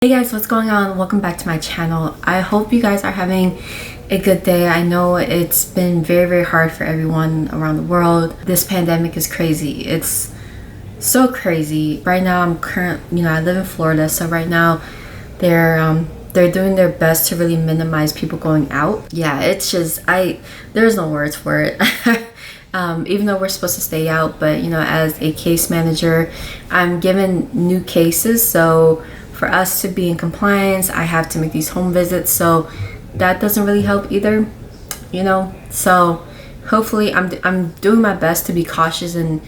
Hey guys, what's going on? Welcome back to my channel. I hope you guys are having a good day. I know it's been very hard for everyone around the world. This pandemic is crazy. It's so crazy. Right now I live in Florida, so right now they're doing their best to really minimize people going out. Yeah, it's just there's no words for it. Even though we're supposed to stay out, but as a case manager, I'm given new cases, so for us to be in compliance, I have to make these home visits, so that doesn't really help either, so hopefully I'm doing my best to be cautious in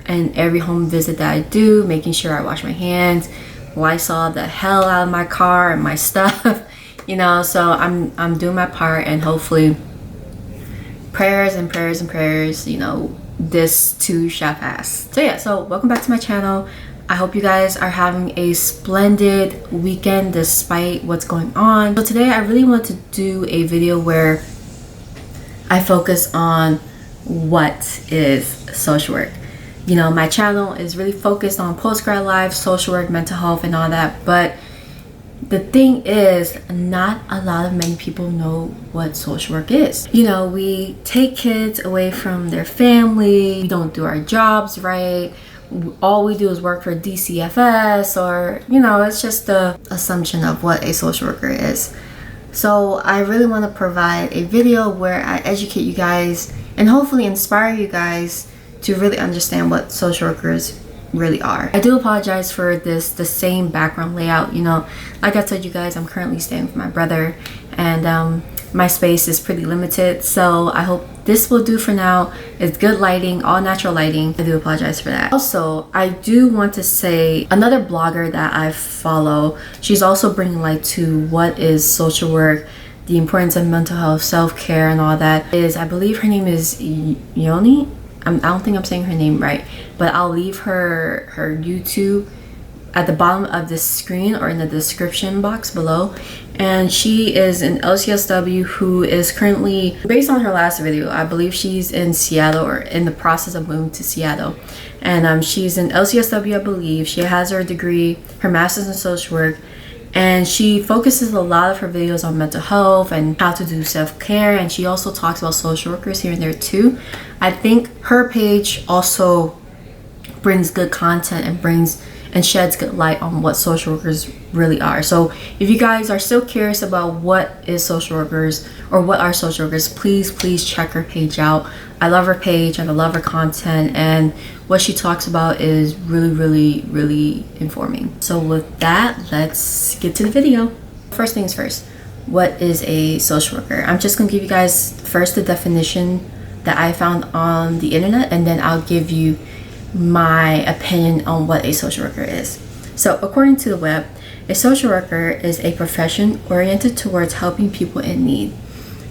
every home visit that I do, making sure I wash my hands, Lysol the hell out of my car and my stuff, so I'm doing my part, and hopefully prayers, this too shall pass. So yeah, so welcome back to my channel. I hope you guys are having a splendid weekend despite what's going on. So today I really want to do a video where I focus on what is social work. My channel is really focused on post-grad life, social work, mental health, and all that. But the thing is, not a lot of many people know what social work is. We take kids away from their family, we don't do our jobs right. All we do is work for DCFS, or it's just the assumption of what a social worker is. So I really want to provide a video where I educate you guys and hopefully inspire you guys to really understand what social workers really are. I do apologize for the same background layout. Like I told you guys, I'm currently staying with my brother, and my space is pretty limited, so I hope this will do for now. It's good lighting, all natural lighting. I do apologize for that. Also, I do want to say, another blogger that I follow, she's also bringing light to what is social work, the importance of mental health, self-care, and all that. I believe her name is Yoni. I don't think I'm saying her name right, but I'll leave her YouTube at the bottom of the screen or in the description box below. And she is an LCSW who is currently, based on her last video, I believe she's in Seattle or in the process of moving to Seattle. And she's an LCSW, I believe. She has her degree, her master's in social work, and she focuses a lot of her videos on mental health and how to do self-care, and she also talks about social workers here and there too. I think her page also brings good content and sheds good light on what social workers really are. So if you guys are still curious about what is social workers or what are social workers, please check her page out. I love her page and I love her content, and what she talks about is really informing. So with that, let's get to the video. First things first, what is a social worker? I'm just gonna give you guys first the definition that I found on the internet, and then I'll give you my opinion on what a social worker is. So according to the web, a social worker is a profession oriented towards helping people in need.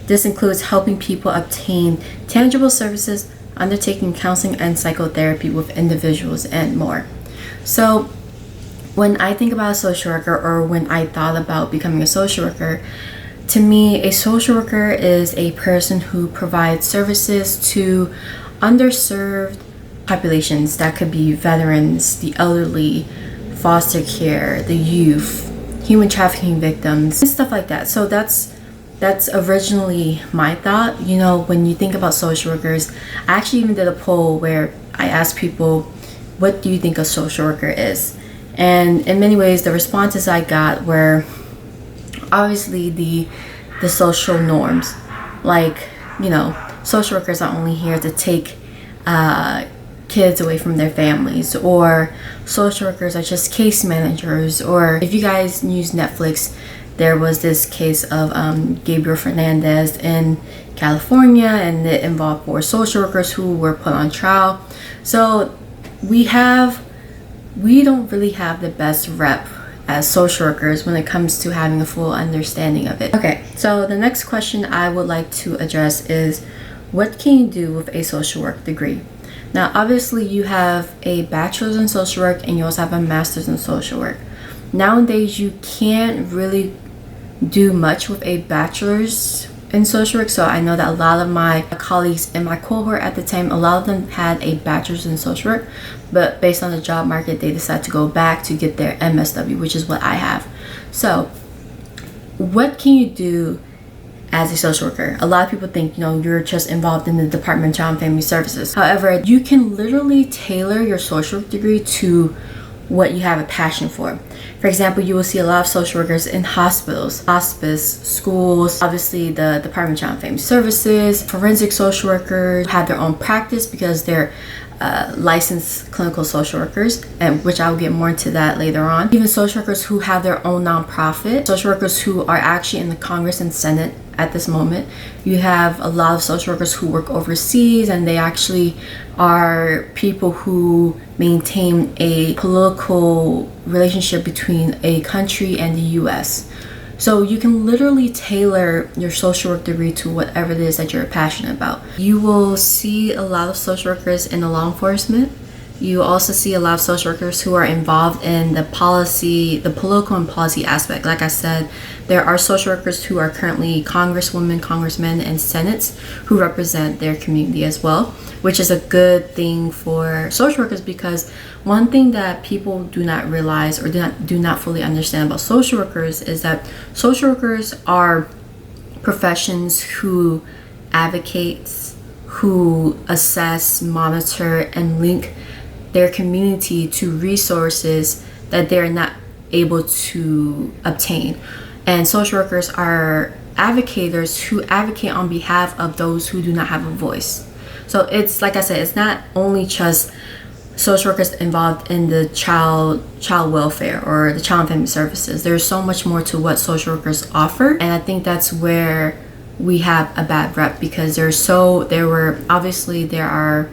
This includes helping people obtain tangible services, undertaking counseling and psychotherapy with individuals, and more. So when I think about a social worker, or when I thought about becoming a social worker, to me, a social worker is a person who provides services to underserved populations. That could be veterans, the elderly, foster care, the youth, human trafficking victims, and stuff like that. So that's originally my thought. When you think about social workers, I actually even did a poll where I asked people, what do you think a social worker is? And in many ways, the responses I got were obviously the social norms, like social workers are only here to take kids away from their families, or social workers are just case managers. Or if you guys use Netflix, there was this case of Gabriel Fernandez in California, and it involved 4 social workers who were put on trial. So we don't really have the best rep as social workers when it comes to having a full understanding of it. Okay, so the next question I would like to address is, what can you do with a social work degree? Now, obviously you have a bachelor's in social work and you also have a master's in social work. Nowadays, you can't really do much with a bachelor's in social work. So I know that a lot of my colleagues in my cohort at the time, a lot of them had a bachelor's in social work, but based on the job market, they decided to go back to get their MSW, which is what I have. So what can you do as a social worker? A lot of people think, you're just involved in the Department of Child and Family Services. However, you can literally tailor your social work degree to what you have a passion for. For example, you will see a lot of social workers in hospitals, hospice, schools, obviously the Department of Child and Family Services. Forensic social workers have their own practice because they're licensed clinical social workers, and which I'll get more into that later on. Even social workers who have their own nonprofit, social workers who are actually in the Congress and Senate at this moment. You have a lot of social workers who work overseas, and they actually are people who maintain a political relationship between a country and the US. So you can literally tailor your social work degree to whatever it is that you're passionate about. You will see a lot of social workers in the law enforcement. You also see a lot of social workers who are involved in the policy, the political and policy aspect. Like I said, there are social workers who are currently congresswomen, congressmen, and senates who represent their community as well, which is a good thing for social workers, because one thing that people do not realize or do not fully understand about social workers is that social workers are professions who advocates, who assess, monitor, and link their community to resources that they're not able to obtain. And social workers are advocators who advocate on behalf of those who do not have a voice. So it's, like I said, it's not only just social workers involved in the child welfare or the child and family services. There's so much more to what social workers offer, and I think that's where we have a bad rep, because there are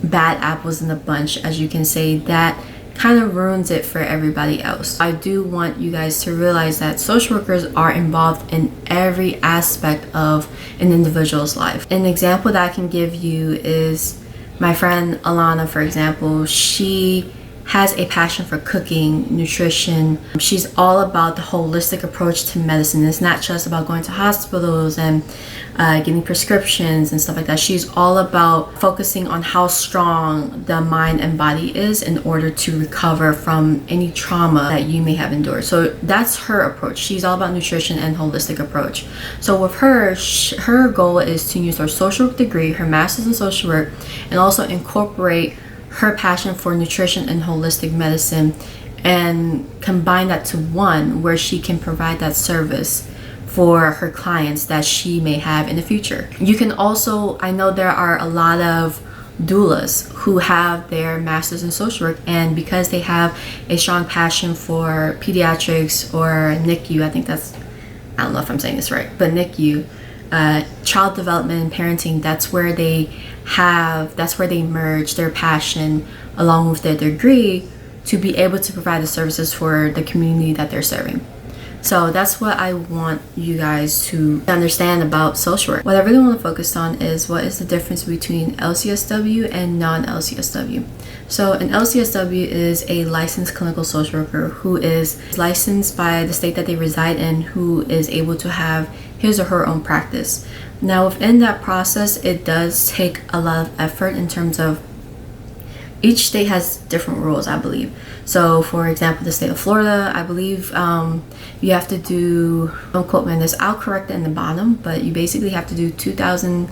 bad apples in the bunch, as you can say, that kind of ruins it for everybody else. I do want you guys to realize that social workers are involved in every aspect of an individual's life. An example that I can give you is my friend Alana, for example. She has a passion for cooking, nutrition. She's all about the holistic approach to medicine. It's not just about going to hospitals and getting prescriptions and stuff like that. She's all about focusing on how strong the mind and body is in order to recover from any trauma that you may have endured. So that's her approach. She's all about nutrition and holistic approach. So with her, her goal is to use her social work degree, her master's in social work, and also incorporate her passion for nutrition and holistic medicine and combine that to one where she can provide that service for her clients that she may have in the future. You can also, I know there are a lot of doulas who have their masters in social work, and because they have a strong passion for pediatrics or NICU, I don't know if I'm saying this right, but NICU, child development and parenting, that's where they merge their passion along with their degree to be able to provide the services for the community that they're serving. So that's what I want you guys to understand about social work. What I really want to focus on is what is the difference between LCSW and non LCSW. So an LCSW is a licensed clinical social worker who is licensed by the state that they reside in, who is able to have his or her own practice. Now within that process, it does take a lot of effort in terms of each state has different rules, I believe. So for example, the state of Florida, I believe you have to do, don't quote me on this, I'll correct it in the bottom, but you basically have to do 2,000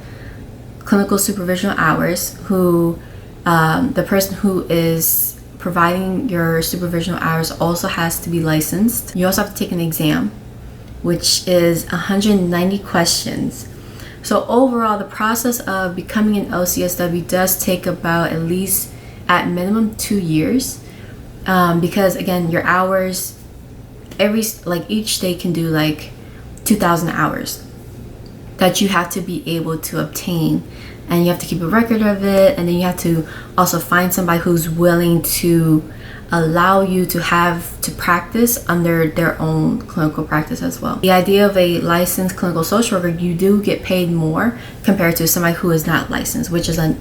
clinical supervisional hours. Who the person who is providing your supervisional hours also has to be licensed. You also have to take an exam, which is 190 questions. So overall, the process of becoming an LCSW does take about at least at minimum 2 years, because again, your hours, each state can do 2,000 hours that you have to be able to obtain, and you have to keep a record of it, and then you have to also find somebody who's willing to allow you to practice under their own clinical practice as well. The idea of a licensed clinical social worker, you do get paid more compared to somebody who is not licensed, which is a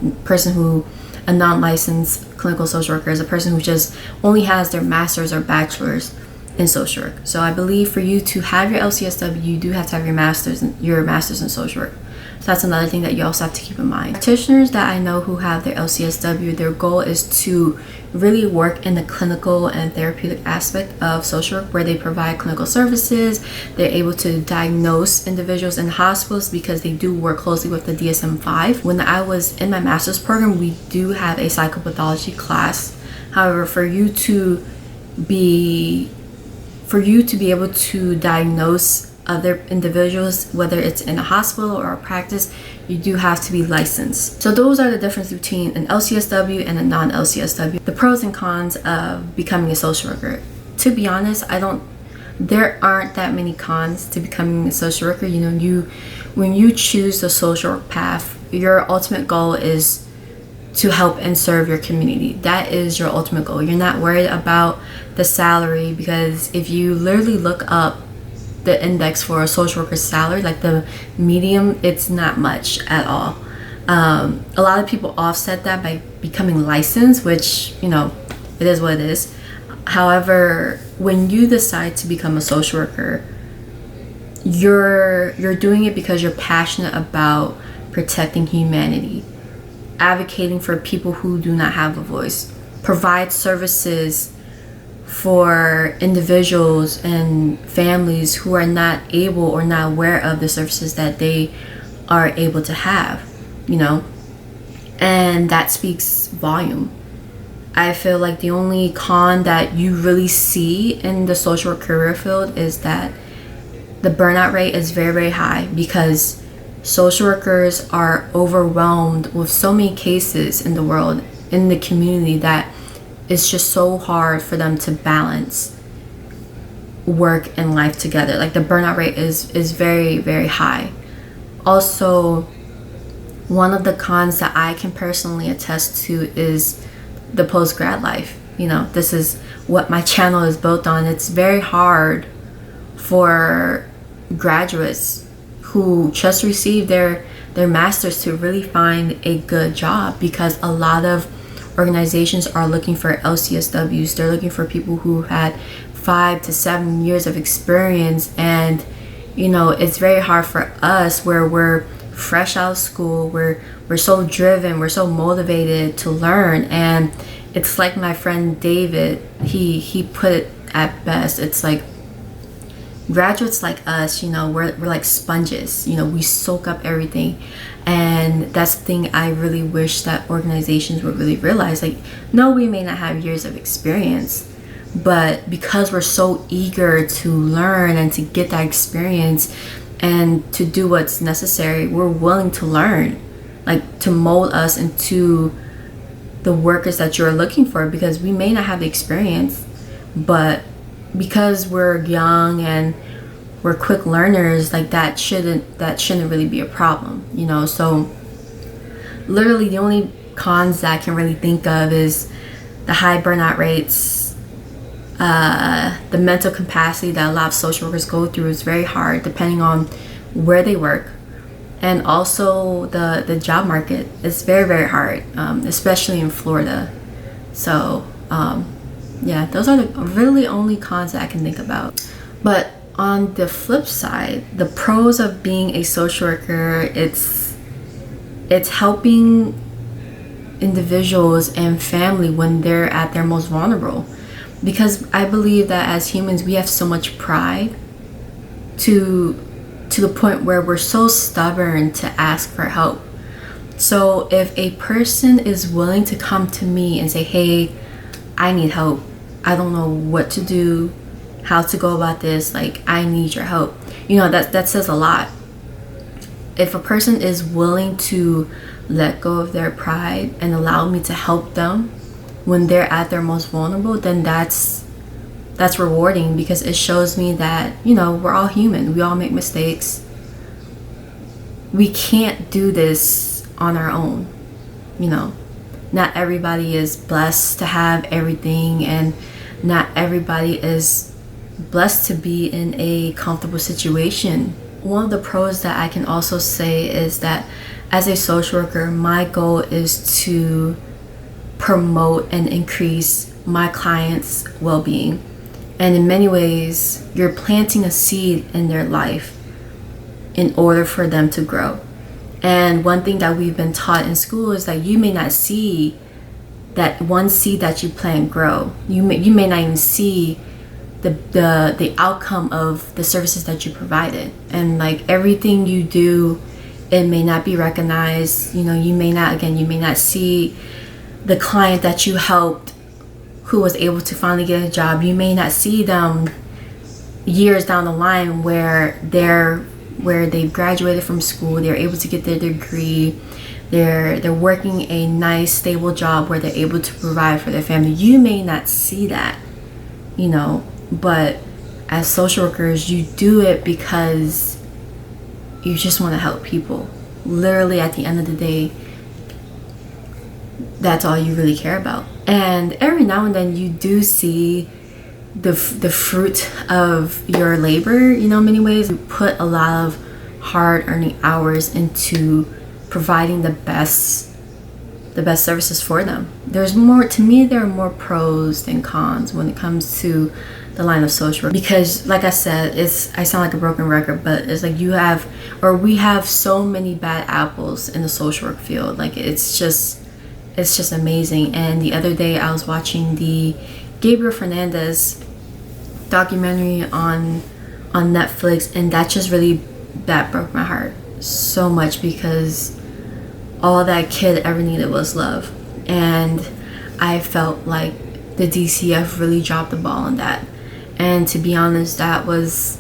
non-licensed clinical social worker is a person who just only has their master's or bachelor's in social work. So I believe for you to have your LCSW, you do have to have your master's in social work. So that's another thing that you also have to keep in mind. Practitioners that I know who have their LCSW, their goal is to really work in the clinical and therapeutic aspect of social work, where they provide clinical services. They're able to diagnose individuals in hospitals because they do work closely with the DSM-5. When I was in my master's program, we do have a psychopathology class. However, for you to be able to diagnose other individuals, whether it's in a hospital or a practice, you do have to be licensed. So those are the difference between an LCSW and a non-LCSW. The pros and cons of becoming a social worker. To be honest, there aren't that many cons to becoming a social worker. You know, when you choose the social work path, your ultimate goal is to help and serve your community. That is your ultimate goal. You're not worried about the salary, because if you literally look up the index for a social worker's salary, like the medium, it's not much at all. A lot of people offset that by becoming licensed, which, you know, it is what it is. However, when you decide to become a social worker, you're doing it because you're passionate about protecting humanity, advocating for people who do not have a voice, provide services for individuals and families who are not able or not aware of the services that they are able to have, you know, and that speaks volume. I feel like the only con that you really see in the social work career field is that the burnout rate is very, very high, because social workers are overwhelmed with so many cases in the world, in the community, that it's just so hard for them to balance work and life together. Like, the burnout rate is very, very high. Also, one of the cons that I can personally attest to is the post-grad life. You know, this is what my channel is built on. It's very hard for graduates who just received their masters to really find a good job, because a lot of organizations are looking for LCSWs. They're looking for people who had 5 to 7 years of experience, and you know, it's very hard for us, where we're fresh out of school, we're so driven, we're so motivated to learn. And it's like my friend David, he put it at best. It's like, graduates like us, you know, we're like sponges. You know, we soak up everything. And that's the thing I really wish that organizations would really realize. Like, no, we may not have years of experience, but because we're so eager to learn and to get that experience and to do what's necessary, we're willing to learn, like to mold us into the workers that you're looking for, because we may not have the experience, but because we're young and we're quick learners, like that shouldn't really be a problem, you know. So literally the only cons that I can really think of is the high burnout rates, the mental capacity that a lot of social workers go through is very hard depending on where they work, and also the job market is very, very hard, especially in Florida. So yeah, those are the really only cons that I can think about. But on the flip side, the pros of being a social worker, it's helping individuals and family when they're at their most vulnerable. Because I believe that as humans, we have so much pride to the point where we're so stubborn to ask for help. So if a person is willing to come to me and say, hey, I need help, I don't know what to do, how to go about this, like, I need your help, you know, that says a lot. If a person is willing to let go of their pride and allow me to help them when they're at their most vulnerable, then that's rewarding, because it shows me that, you know, we're all human, we all make mistakes. We can't do this on our own, you know. Not everybody is blessed to have everything, and not everybody is blessed to be in a comfortable situation. One of the pros that I can also say is that as a social worker, my goal is to promote and increase my clients' well-being. And in many ways, you're planting a seed in their life in order for them to grow. And one thing that we've been taught in school is that you may not see that one seed that you plant grow. You may not even see the outcome of the services that you provided. And like everything you do, it may not be recognized. You know, you may not see the client that you helped who was able to finally get a job. You may not see them years down the line where they've graduated from school, they're able to get their degree, they're working a nice stable job where they're able to provide for their family. You may not see that, you know, but as social workers, you do it because you just want to help people. Literally, at the end of the day, that's all you really care about. And every now and then you do see the fruit of your labor, you know, in many ways. You put a lot of hard earning hours into providing the best services for them. There are more pros than cons when it comes to the line of social work, because like I said, I sound like a broken record, but it's like we have so many bad apples in the social work field. Like it's just amazing. And the other day I was watching the Gabriel Fernandez documentary on Netflix, and that broke my heart so much, because all that kid ever needed was love. And I felt like the DCF really dropped the ball on that. And to be honest, that was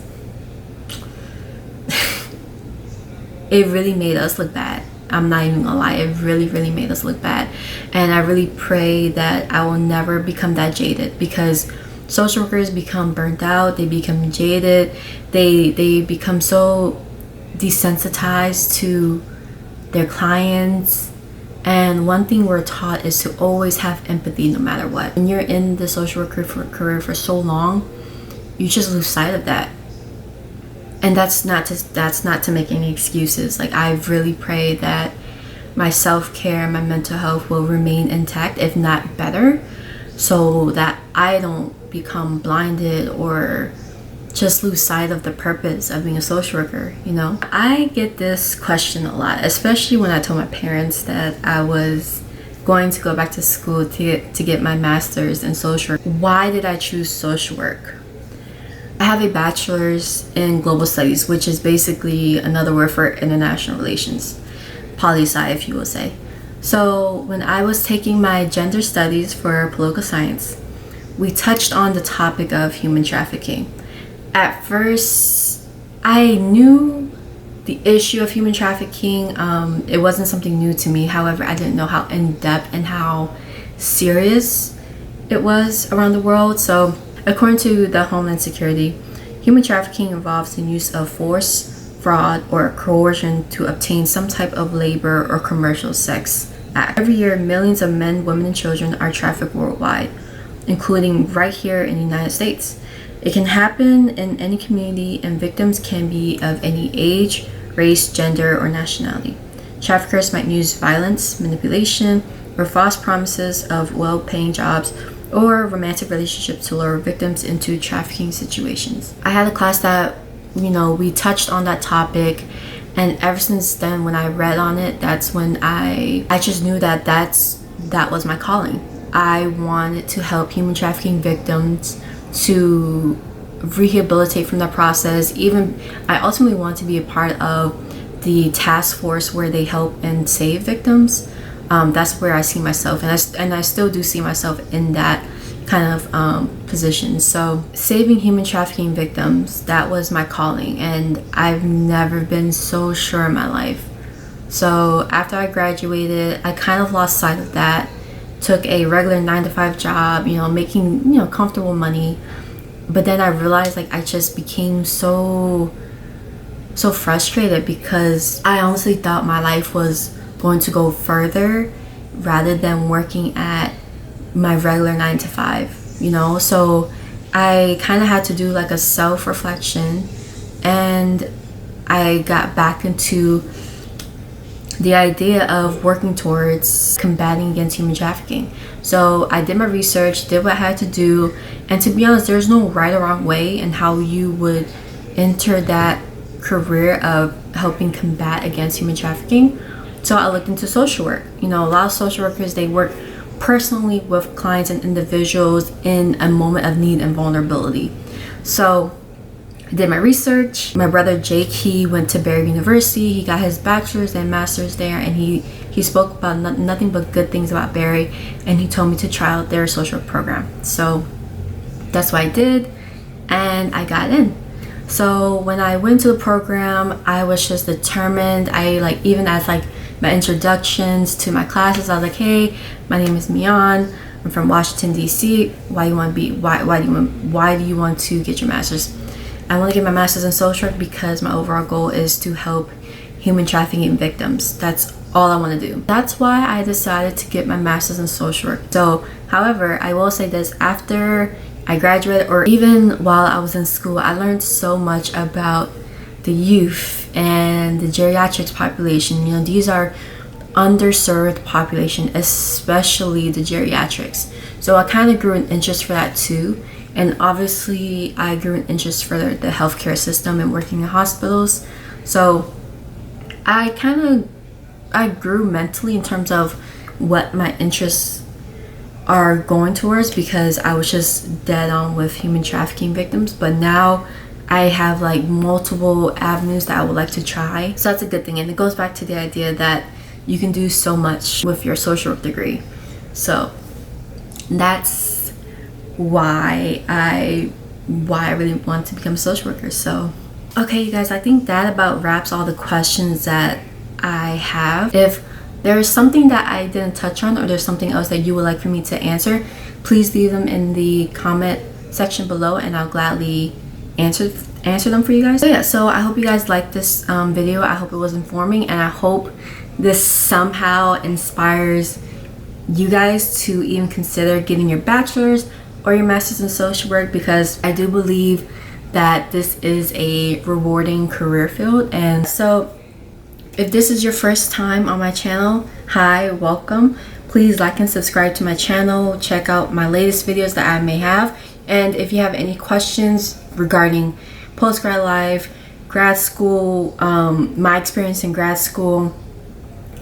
it really made us look bad. I'm not even gonna lie, it really, really made us look bad. And I really pray that I will never become that jaded, because social workers become burnt out, they become jaded, they become so desensitized to their clients. And one thing we're taught is to always have empathy no matter what. When you're in the social worker career for so long, you just lose sight of that. And that's not to make any excuses. Like, I really pray that my self-care, my mental health will remain intact, if not better, so that I don't become blinded or just lose sight of the purpose of being a social worker, you know? I get this question a lot, especially when I told my parents that I was going to go back to school to get my master's in social work. Why did I choose social work? I have a bachelor's in global studies, which is basically another word for international relations, poli-sci, if you will say. So when I was taking my gender studies for political science, we touched on the topic of human trafficking. At first, I knew the issue of human trafficking. It wasn't something new to me. However, I didn't know how in-depth and how serious it was around the world. So according to the Homeland Security, human trafficking involves the use of force, fraud, or coercion to obtain some type of labor or commercial sex act. Every year, millions of men, women, and children are trafficked worldwide, including right here in the United States. It can happen in any community, and victims can be of any age, race, gender, or nationality. Traffickers might use violence, manipulation, or false promises of well-paying jobs or romantic relationships to lure victims into trafficking situations. I had a class that, you know, we touched on that topic, and ever since then, when I read on it, that's when I just knew that that was my calling. I wanted to help human trafficking victims to rehabilitate from the process. Even I ultimately want to be a part of the task force where they help and save victims. That's where I see myself, and I still do see myself in that kind of position. So saving human trafficking victims, that was my calling, and I've never been so sure in my life. So after I graduated, I kind of lost sight of that, took a regular 9-to-5 job, you know, making, you know, comfortable money. But then I realized, like, I just became so frustrated, because I honestly thought my life was going to go further rather than working at my regular 9-to-5, you know. So I kind of had to do like a self-reflection, and I got back into the idea of working towards combating against human trafficking. So I did my research, did what I had to do, and to be honest, there's no right or wrong way in how you would enter that career of helping combat against human trafficking. So I looked into social work. You know, a lot of social workers, they work personally with clients and individuals in a moment of need and vulnerability. So I did my research. My brother Jake, he went to Barry University. He got his bachelor's and master's there, and he spoke about nothing but good things about Barry, and he told me to try out their social work program. So that's what I did, and I got in. So when I went to the program, I was just determined. I even as my introductions to my classes, I was like, hey, my name is Mian. I'm from Washington D.C. Why do you want to get your master's? I want to get my master's in social work because my overall goal is to help human trafficking victims. That's all I want to do. That's why I decided to get my master's in social work. So, however, I will say this, after I graduated, or even while I was in school, I learned so much about the youth and the geriatrics population. You know, these are underserved population, especially the geriatrics. So I kind of grew an interest for that too. And obviously I grew an interest for the healthcare system and working in hospitals. So I grew mentally in terms of what my interests are going towards, because I was just dead on with human trafficking victims. But now I have multiple avenues that I would like to try. So that's a good thing. And it goes back to the idea that you can do so much with your social work degree. So that's why I really want to become a social worker. So okay, you guys, I think that about wraps all the questions that I have. If there's something that I didn't touch on, or there's something else that you would like for me to answer, please leave them in the comment section below, and I'll gladly answer them for you guys. So yeah, so I hope you guys liked this video. I hope it was informing, and I hope this somehow inspires you guys to even consider getting your bachelor's or your master's in social work, because I do believe that this is a rewarding career field. And so if this is your first time on my channel, hi, welcome. Please like and subscribe to my channel. Check out my latest videos that I may have. And if you have any questions regarding post-grad life, grad school, my experience in grad school,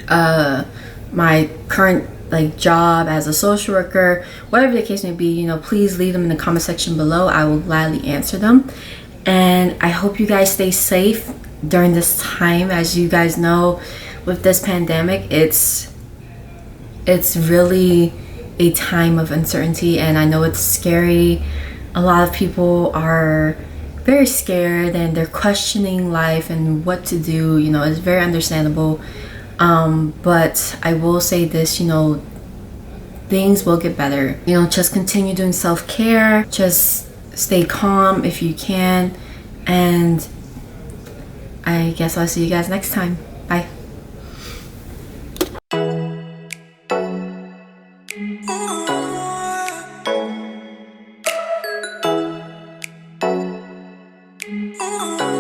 my current job as a social worker, whatever the case may be, you know, please leave them in the comment section below. I will gladly answer them. And I hope you guys stay safe during this time. As you guys know, with this pandemic, it's really a time of uncertainty, and I know it's scary. A lot of people are very scared and they're questioning life and what to do. You know, it's very understandable. But I will say this, you know, things will get better. You know, just continue doing self-care, just stay calm if you can, and I guess I'll see you guys next time. Bye. Oh